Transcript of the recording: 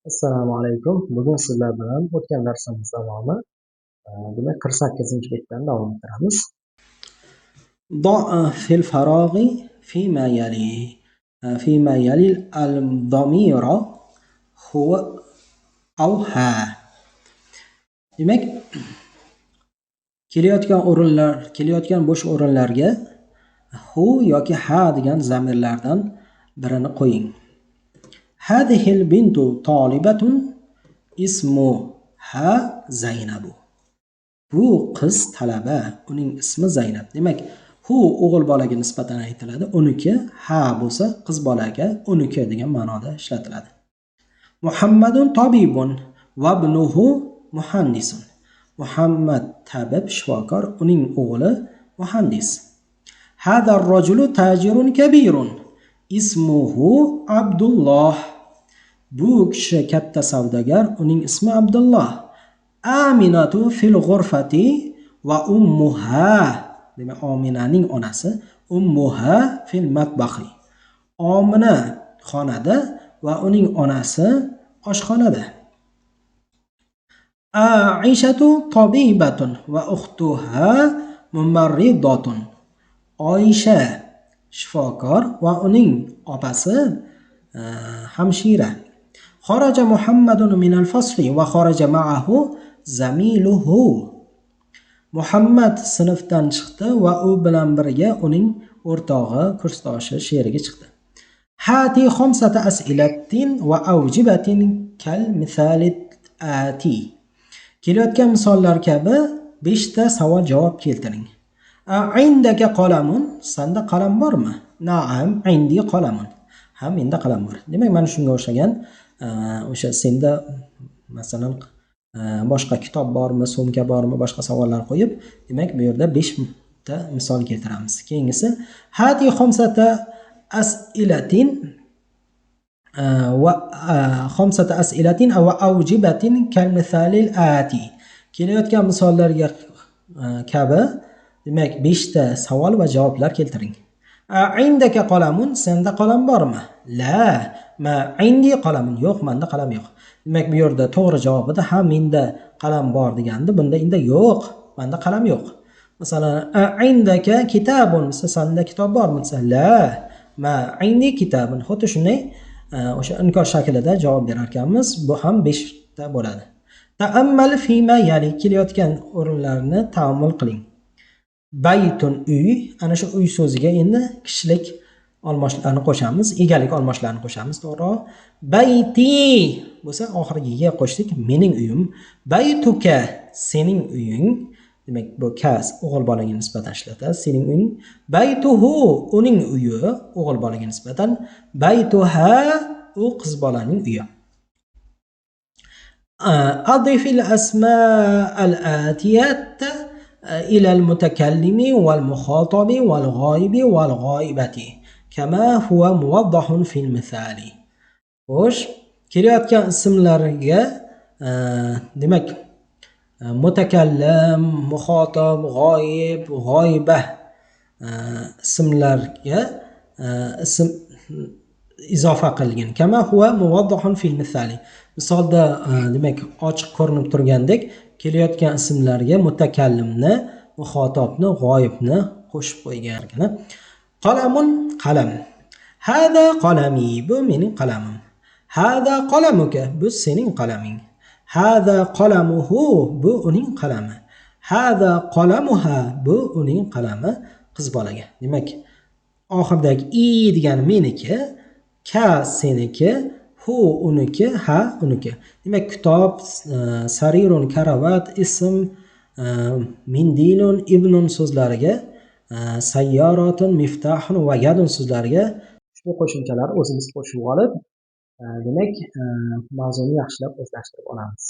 Assalomu alaykum. Bugun sizlar bilan o'tgan darsimiz davomi, demak 48-betdan davom ettiramiz. ضع في الفراغ فيما يلي الضمير هو أو ها. Demak, kelayotgan bo'sh o'rinlarga hu yoki ha degan zamirlardan birini qo'ying. هذه البنت طالبة اسمها زينب. Bu qiz talaba, uning ismi Zaynab. Demak, hu o'g'il bolaga nisbatan aytiladi, uniki, ha bo'lsa qiz bolaga uniki degan ma'noda ishlatiladi. Muhammadun tabibun va ibnuhu muhandisun. Muhammad tabib, shifokor, uning o'g'li muhandis. Hada ar-rajulu tajirun kabirun ismuhu Abdulloh. Bu kishi katta savdogar, uning ismi Abdulloh. Aminatu fil ghurfati va ummuha. Demak, Ominaning onasi ummuha fil matbaxi. Omina xonada va uning onasi oshxonada. Aishatu tabibatun va ukhtuha mumarridatun. Oisha shifokor va uning opasi hamshira. Kharaja Muhammadun min al-fasli va kharaja ma'ahu zamiluhu. Muhammad sinfdan chiqdi va u bilan birga uning o'rtog'i, kursdoshi, sherigi chiqdi. Hati khamsata as'ilatin va awjibatin kal misalit ati. Kelayotgan misollar kabi 5 ta savol javob keltiring. Indaka qalamun? Sanda qalam bormi? Na'am, indi qalamun. Ha, menda qalam bor. Demak, mana shunga o'xshagan o'sha senda masalan boshqa kitob bormi, sumka bormi, boshqa savollar qo'yib, demak bu yerda 5 ta misol keltiramiz. Keyingisi hati khamsata as'ilatin va khamsata as'ilatin va awjibatin kal misalil ati. Kelayotgan misollarga kabi demak 5 ta savol va javoblar keltiring. Indaka qalamun? Senda qalam bormi? La, ma indi qalamun. Yo'q, menda qalam yo'q. Demak, bu yerda to'g'ri javobida ha, menda qalam bor degandi. Bunda endi yo'q, menda qalam yo'q. Masalan, indaka kitabun? Senda kitob bormi? La, ma indi kitabun. Xuddi shunday o'sha inkor shaklida javob berar ekanmiz. Bu ham 5 ta bo'ladi. Ta'ammal fima yali. Kelayotgan o'rinlarni ta'ammul qiling. Baytun uy, ana shu uy so'ziga endi kishilik olmoshlarni qo'shamiz, egalik olmoshlarni qo'shamiz, to'g'ri? Bayti bo'lsa oxiriga qo'shdik, mening uyim. Baytuka, sening uying. Demak, bu kas o'g'il bolaga nisbatan ishlatiladi, sening uying. Baytuhu, uning uyi o'g'il bolaga nisbatan. Baytuha, u qiz bolaning uyi. Adifil asma al-atiyat إلى المتكلم والمخاطب والغائب والغائبة كما هو موضح في المثال. Xo'sh, kelayotgan ismlarga demak mutakallim, muxotab, g'oyib, g'oyiba ismlarga ism izofa qilgan. Kama huwa muwaddahun fil misali. Misolda demak ochiq ko'rinib turgandek kelayotgan ismlarga mutakallimni, muxotobni, g'oyibni qo'shib qo'ygan ekan. Qalamun, qalam. Hada qalami, bu mening qalamim. Hada qalamuka, bu sening qalaming. Hada qalamuhu, bu uning qalami. Hada qalamuha, bu uning qalami qiz bolaga. Demak, oxirdagi i degan meniki, ka seniki, hu uniki, ha uniki. Demak, kitob, sarirun, karavat, ism, mindilun, ibnun so'zlariga, sayyoratun, miftahun va yadun so'zlariga ushbu qo'shimchalar o'zimiz qo'shib olib, demak, mavzuni yaxshilab o'zlashtirib olamiz.